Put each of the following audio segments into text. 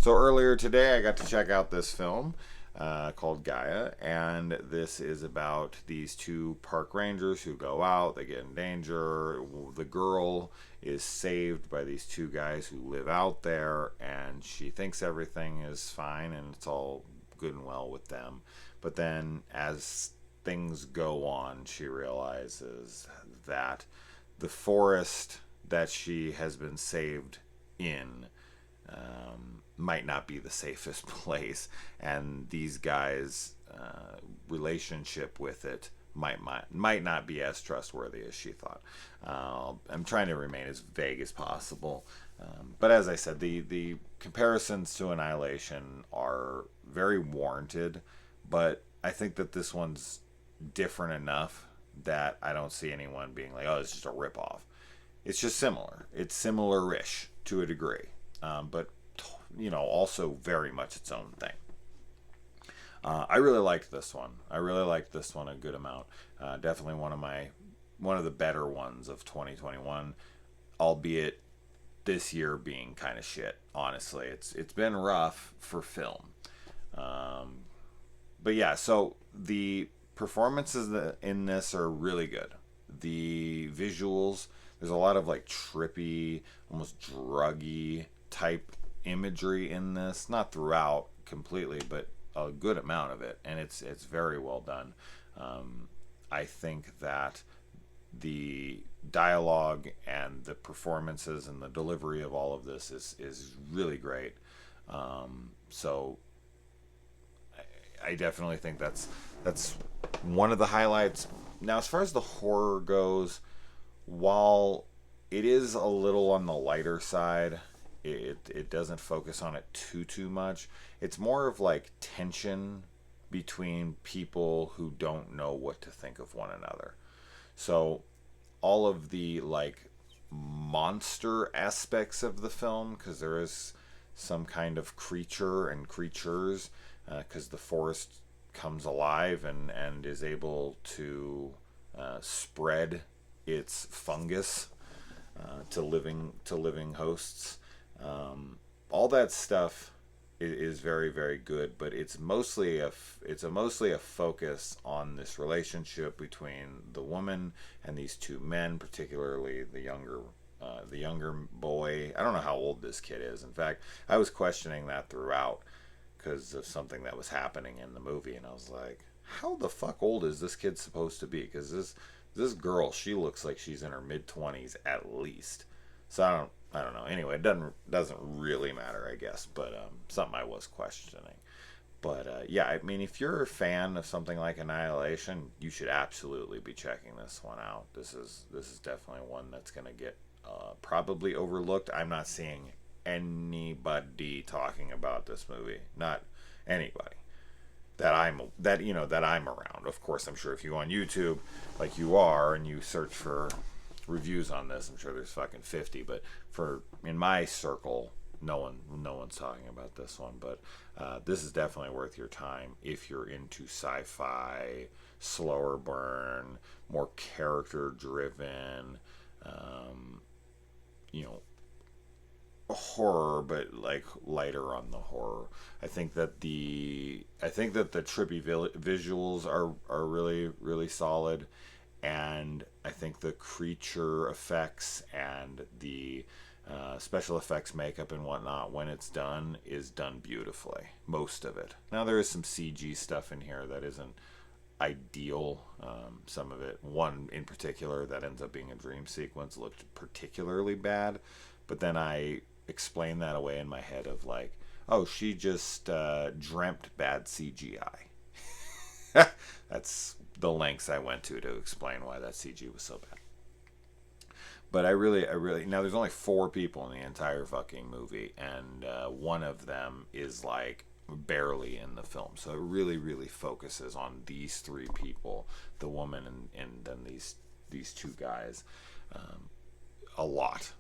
So earlier today, I got to check out this film called Gaia, and this is about these two park rangers who go out. They get in danger. The girl is saved by these two guys who live out there, and she thinks everything is fine and it's all good and well with them. But then, as things go on, she realizes that the forest that she has been saved in might not be the safest place, and these guys' relationship with it might not be as trustworthy as she thought. I'm trying to remain as vague as possible, but as I said, the comparisons to Annihilation are very warranted, but I think that this one's different enough that I don't see anyone being like, "Oh, it's just a ripoff." It's just similar. It's similar-ish to a degree, but also very much its own thing. I really liked this one. I really liked this one a good amount. Definitely one of the better ones of 2021, albeit this year being kind of shit. Honestly, it's been rough for film. But yeah, so the performances in this are really good. The visuals, there's a lot of like trippy, almost druggy type imagery in this. Not throughout completely, but a good amount of it, and it's very well done. I think that the dialogue and the performances and the delivery of all of this is really great. So I definitely think that's one of the highlights. Now, as far as the horror goes, while it is a little on the lighter side, it doesn't focus on it too much. It's more of like tension between people who don't know what to think of one another. So all of the like monster aspects of the film, because there is some kind of creature and creatures, because the forest comes alive and is able to spread its fungus to living hosts. All that stuff is very, very good, but it's mostly a focus on this relationship between the woman and these two men, particularly the younger boy. I don't know how old this kid is. In fact, I was questioning that throughout because of something that was happening in the movie, and I was like, how the fuck old is this kid supposed to be? Because this girl, she looks like she's in her mid-20s at least. So I don't know. Anyway, it doesn't really matter, I guess, but something I was questioning. But yeah, I mean, if you're a fan of something like Annihilation, you should absolutely be checking this one out. This is definitely one that's going to get probably overlooked. I'm not seeing anybody talking about this movie. Not anybody that I'm around. Of course, I'm sure if you go on YouTube like you are and you search for reviews on this, I'm sure there's fucking 50, but for in my circle, no one's talking about this one. But this is definitely worth your time if you're into sci-fi, slower burn, more character driven, you know, horror, but like lighter on the horror. I think that the trippy visuals are really, really solid, and I think the creature effects and the special effects makeup and whatnot, when it's done, is done beautifully. Most of it. Now there is some CG stuff in here that isn't ideal. Some of it, one in particular that ends up being a dream sequence, looked particularly bad, but then I explained that away in my head of like, oh, she just dreamt bad CGI. That's the lengths I went to explain why that CG was so bad. But I really now there's only 4 people in the entire fucking movie, and one of them is like barely in the film. So it really, really focuses on these 3 people, the woman and then these 2 guys, a lot.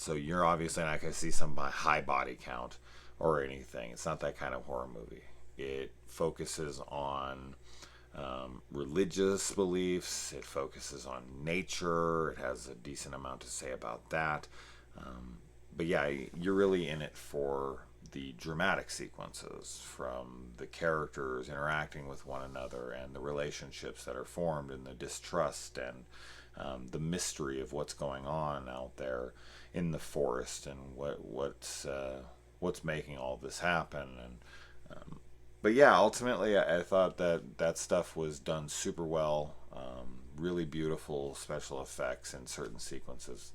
So you're obviously not going to see some high body count or anything. It's not that kind of horror movie. It focuses on religious beliefs. It focuses on nature. It has a decent amount to say about that. But yeah, you're really in it for the dramatic sequences, from the characters interacting with one another and the relationships that are formed and the distrust and the mystery of what's going on out there in the forest and what's making all this happen. And but yeah, ultimately I thought that stuff was done super well. Really beautiful special effects in certain sequences,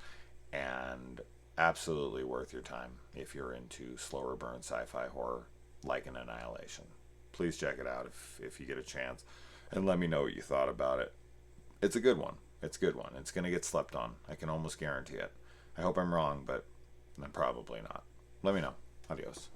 and absolutely worth your time if you're into slower burn sci-fi horror like an Annihilation. Please check it out if you get a chance, and let me know what you thought about it. It's a good one. It's a good one. It's going to get slept on. I can almost guarantee it. I hope I'm wrong, but I'm probably not. Let me know. Adios.